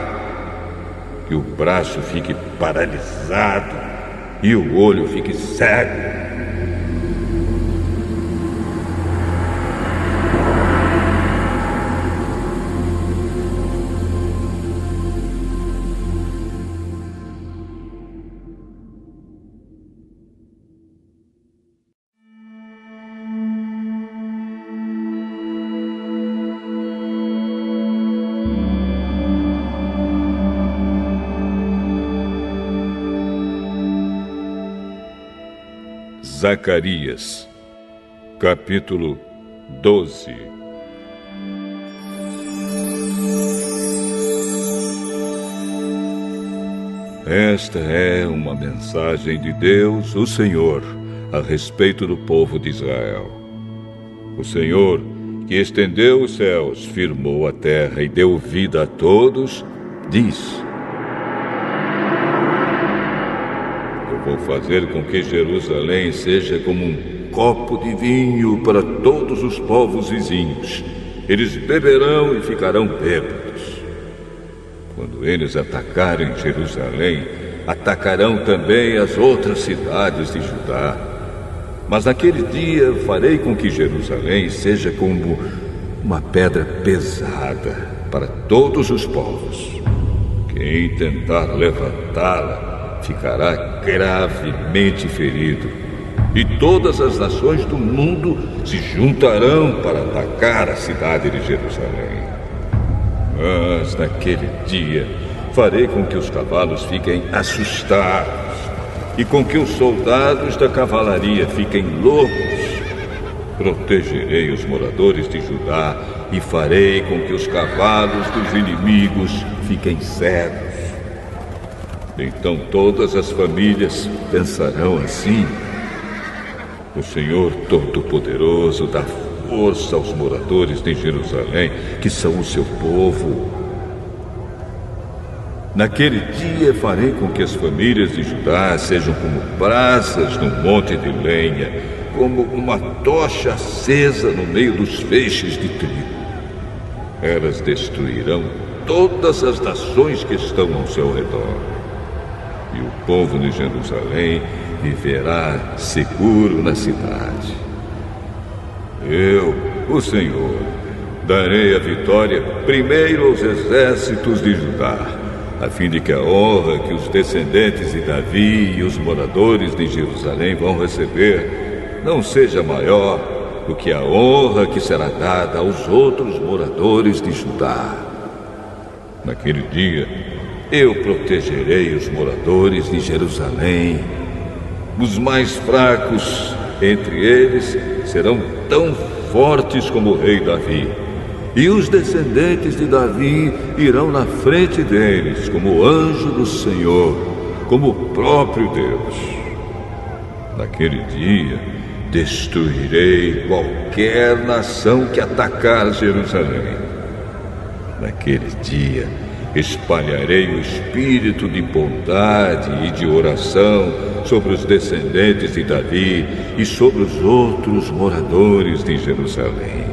que o braço fique paralisado e o olho fique cego. Zacarias, capítulo 12. Esta é uma mensagem de Deus, o Senhor, a respeito do povo de Israel. O Senhor, que estendeu os céus, firmou a terra e deu vida a todos, diz: vou fazer com que Jerusalém seja como um copo de vinho para todos os povos vizinhos. Eles beberão e ficarão bêbados. Quando eles atacarem Jerusalém, atacarão também as outras cidades de Judá. Mas naquele dia farei com que Jerusalém seja como uma pedra pesada para todos os povos. Quem tentar levantá-la ficará gravemente ferido, e todas as nações do mundo se juntarão para atacar a cidade de Jerusalém. Mas naquele dia farei com que os cavalos fiquem assustados e com que os soldados da cavalaria fiquem loucos. Protegerei os moradores de Judá e farei com que os cavalos dos inimigos fiquem cegos. Então todas as famílias pensarão assim: o Senhor Todo-Poderoso dá força aos moradores de Jerusalém, que são o seu povo. Naquele dia farei com que as famílias de Judá sejam como brasas num monte de lenha, como uma tocha acesa no meio dos feixes de trigo. Elas destruirão todas as nações que estão ao seu redor. E o povo de Jerusalém viverá seguro na cidade. Eu, o Senhor, darei a vitória primeiro aos exércitos de Judá, a fim de que a honra que os descendentes de Davi e os moradores de Jerusalém vão receber não seja maior do que a honra que será dada aos outros moradores de Judá. Naquele dia, eu protegerei os moradores de Jerusalém. Os mais fracos entre eles serão tão fortes como o rei Davi. E os descendentes de Davi irão na frente deles como o anjo do Senhor, como o próprio Deus. Naquele dia, destruirei qualquer nação que atacar Jerusalém. Naquele dia, espalharei o espírito de bondade e de oração sobre os descendentes de Davi e sobre os outros moradores de Jerusalém.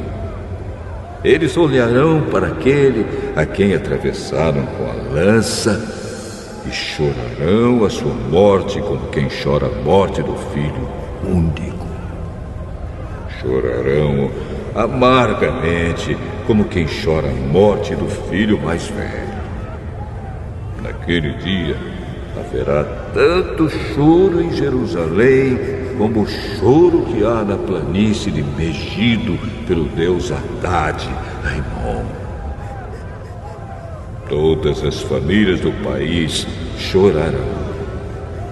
Eles olharão para aquele a quem atravessaram com a lança e chorarão a sua morte como quem chora a morte do filho único. Chorarão amargamente como quem chora a morte do filho mais velho. Naquele dia haverá tanto choro em Jerusalém como o choro que há na planície de Megido pelo deus Haddad, Raimon. Todas as famílias do país chorarão.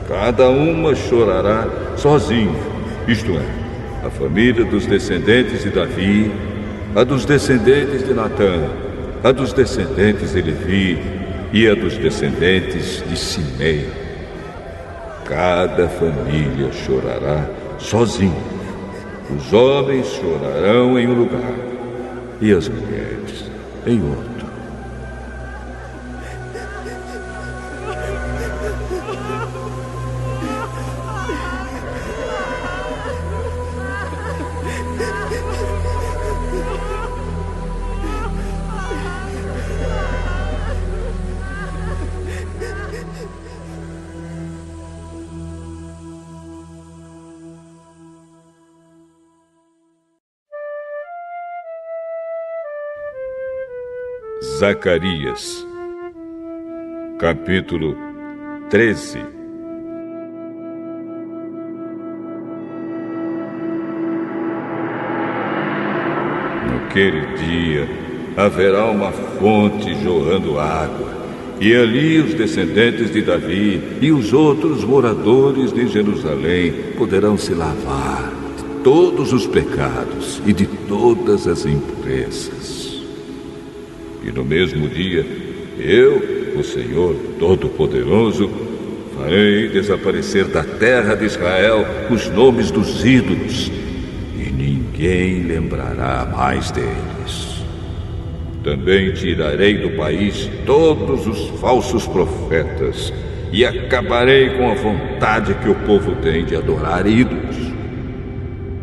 Cada uma chorará sozinha, isto é, a família dos descendentes de Davi, a dos descendentes de Natã, a dos descendentes de Levi e a dos descendentes de Simei. Cada família chorará sozinha. Os homens chorarão em um lugar e as mulheres em outro. Zacarias, capítulo 13. Naquele dia haverá uma fonte jorrando água, e ali os descendentes de Davi e os outros moradores de Jerusalém poderão se lavar de todos os pecados e de todas as impurezas. E no mesmo dia, eu, o Senhor Todo-Poderoso, farei desaparecer da terra de Israel os nomes dos ídolos, e ninguém lembrará mais deles. Também tirarei do país todos os falsos profetas, e acabarei com a vontade que o povo tem de adorar ídolos.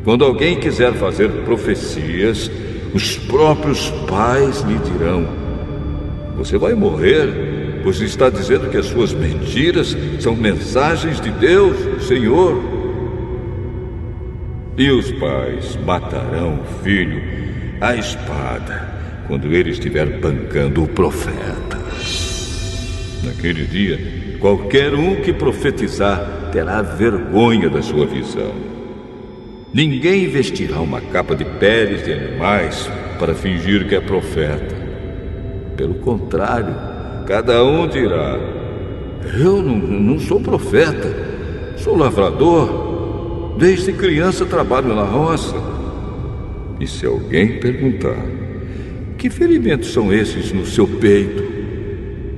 Quando alguém quiser fazer profecias, os próprios pais lhe dirão: você vai morrer, pois está dizendo que as suas mentiras são mensagens de Deus, Senhor. E os pais matarão o filho à espada quando ele estiver bancando o profeta. Naquele dia, qualquer um que profetizar terá vergonha da sua visão. Ninguém vestirá uma capa de peles de animais para fingir que é profeta. Pelo contrário, cada um dirá: eu não sou profeta, sou lavrador, desde criança trabalho na roça. E se alguém perguntar: que ferimentos são esses no seu peito?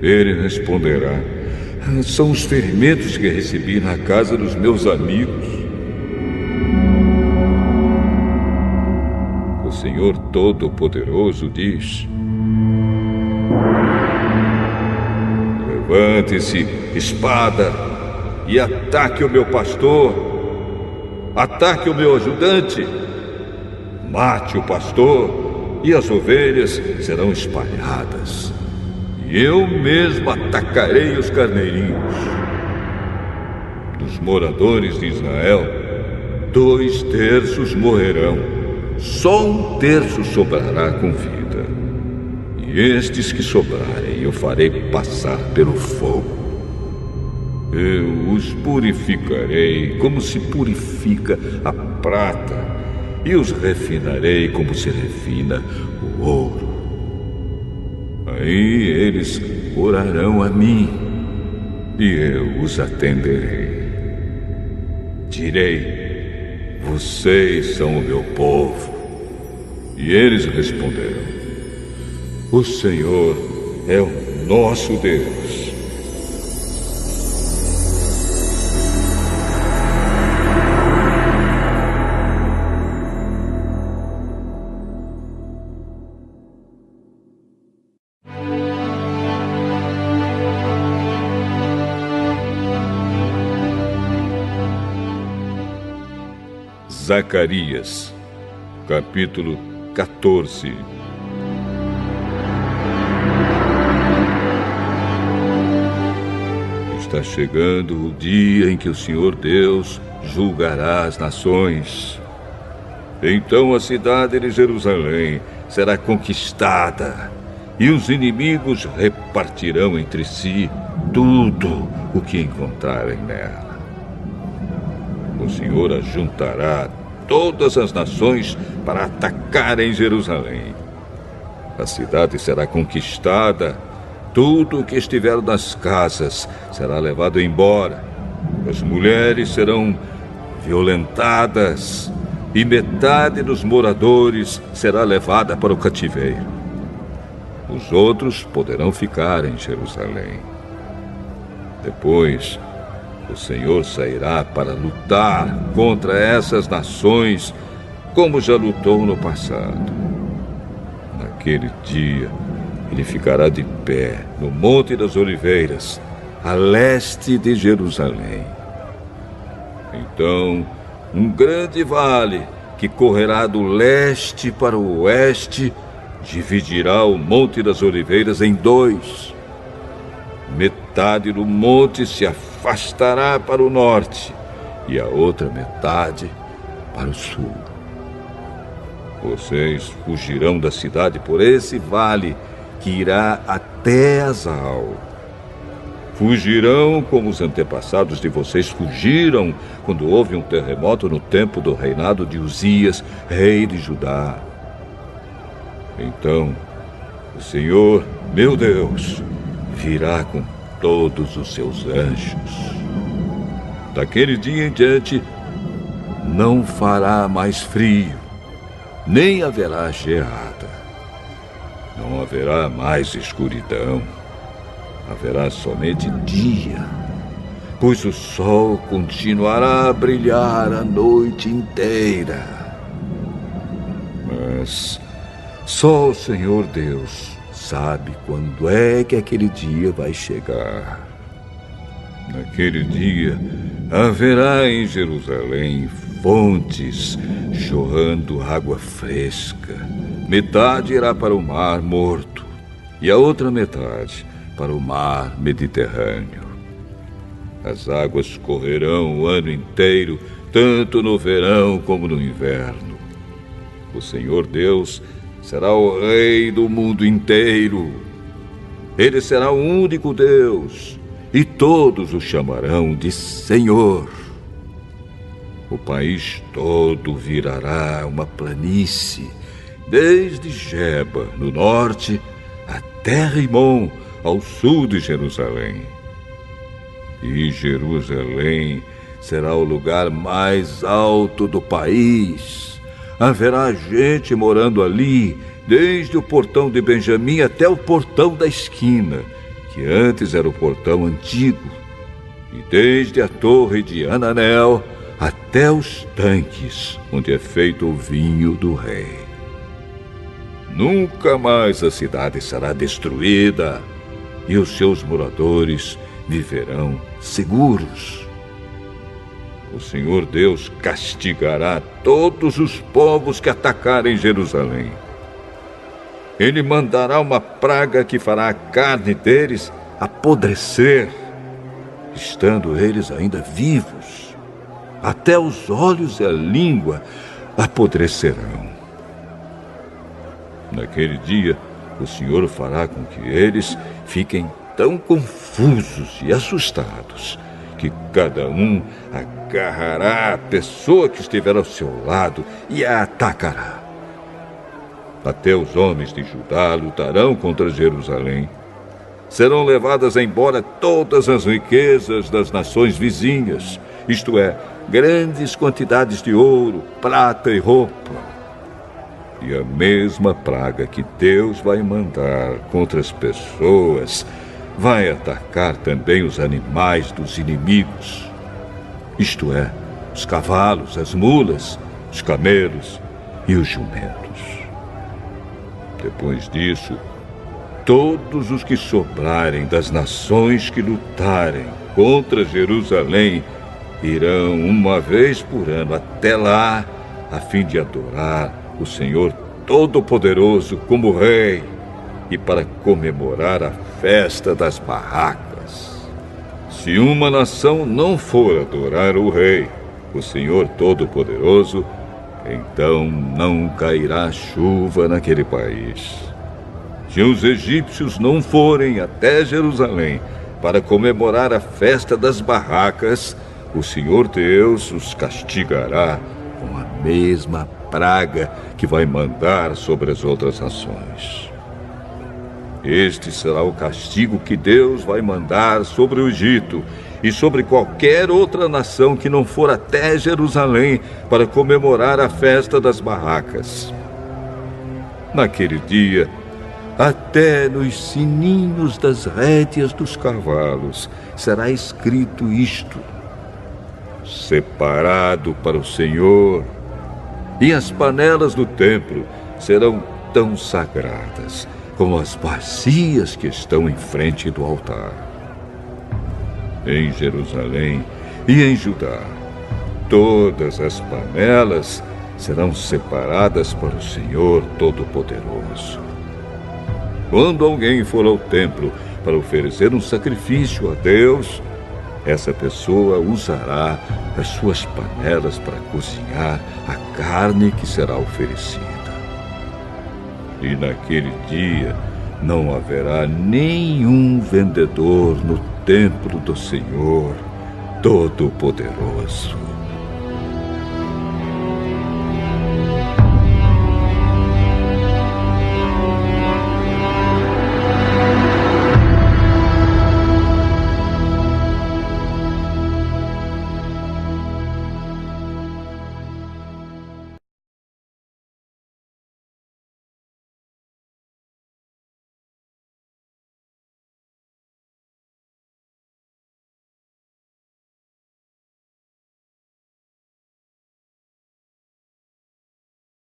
Ele responderá: são os ferimentos que recebi na casa dos meus amigos. O Senhor Todo-Poderoso diz: levante-se, espada, e ataque o meu pastor, ataque o meu ajudante, mate o pastor, e as ovelhas serão espalhadas. E eu mesmo atacarei os carneirinhos. Dos moradores de Israel, 2/3 morrerão. Só 1/3 sobrará com vida. E estes que sobrarem eu farei passar pelo fogo. Eu os purificarei como se purifica a prata, e os refinarei como se refina o ouro. Aí eles orarão a mim, e eu os atenderei. Direi: vocês são o meu povo. E eles responderão: o Senhor é o nosso Deus. Zacarias, capítulo 14. Está chegando o dia em que o Senhor Deus julgará as nações. Então a cidade de Jerusalém será conquistada, e os inimigos repartirão entre si tudo o que encontrarem nela. O Senhor ajuntará todas as nações para atacarem Jerusalém. A cidade será conquistada, tudo o que estiver nas casas será levado embora. As mulheres serão violentadas, e metade dos moradores será levada para o cativeiro. Os outros poderão ficar em Jerusalém. Depois, o Senhor sairá para lutar contra essas nações, como já lutou no passado. Naquele dia, ele ficará de pé no Monte das Oliveiras, a leste de Jerusalém. Então, um grande vale que correrá do leste para o oeste dividirá o Monte das Oliveiras em 2. Metade do monte se afastará para o norte e a outra metade para o sul. Vocês fugirão da cidade por esse vale que irá até Azal. Fugirão como os antepassados de vocês fugiram quando houve um terremoto no tempo do reinado de Uzias, rei de Judá. Então, o Senhor, meu Deus, virá com todos os seus anjos. Daquele dia em diante, não fará mais frio, nem haverá geada. Não haverá mais escuridão. Haverá somente dia, pois o sol continuará a brilhar a noite inteira. Mas só o Senhor Deus sabe quando é que aquele dia vai chegar. Naquele dia, haverá em Jerusalém fontes jorrando água fresca. Metade irá para o Mar Morto e a outra metade para o Mar Mediterrâneo. As águas correrão o ano inteiro, tanto no verão como no inverno. O Senhor Deus será o Rei do mundo inteiro. Ele será o único Deus, e todos o chamarão de Senhor. O país todo virará uma planície, desde Geba, no norte, até Rimon, ao sul de Jerusalém. E Jerusalém será o lugar mais alto do país. Haverá gente morando ali, desde o portão de Benjamim até o portão da esquina, que antes era o portão antigo, e desde a torre de Hananel até os tanques, onde é feito o vinho do rei. Nunca mais a cidade será destruída, e os seus moradores viverão seguros. O Senhor Deus castigará todos os povos que atacarem Jerusalém. Ele mandará uma praga que fará a carne deles apodrecer, estando eles ainda vivos. Até os olhos e a língua apodrecerão. Naquele dia, o Senhor fará com que eles fiquem tão confusos e assustados que cada um agarrará a pessoa que estiver ao seu lado e a atacará. Até os homens de Judá lutarão contra Jerusalém. Serão levadas embora todas as riquezas das nações vizinhas, isto é, grandes quantidades de ouro, prata e roupa. E a mesma praga que Deus vai mandar contra as pessoas vai atacar também os animais dos inimigos, isto é, os cavalos, as mulas, os camelos e os jumentos. Depois disso, todos os que sobrarem das nações que lutarem contra Jerusalém irão uma vez por ano até lá, a fim de adorar o Senhor Todo-Poderoso como Rei e para comemorar a festa das barracas. Se uma nação não for adorar o Rei, o Senhor Todo-Poderoso, então não cairá chuva naquele país. Se os egípcios não forem até Jerusalém para comemorar a festa das barracas, o Senhor Deus os castigará com a mesma praga que vai mandar sobre as outras nações. Este será o castigo que Deus vai mandar sobre o Egito e sobre qualquer outra nação que não for até Jerusalém para comemorar a festa das barracas. Naquele dia, até nos sininhos das rédeas dos cavalos será escrito isto: separado para o Senhor, e as panelas do templo serão tão sagradas como as bacias que estão em frente do altar. Em Jerusalém e em Judá, todas as panelas serão separadas para o Senhor Todo-Poderoso. Quando alguém for ao templo para oferecer um sacrifício a Deus, essa pessoa usará as suas panelas para cozinhar a carne que será oferecida. E naquele dia não haverá nenhum vendedor no templo do Senhor Todo-Poderoso.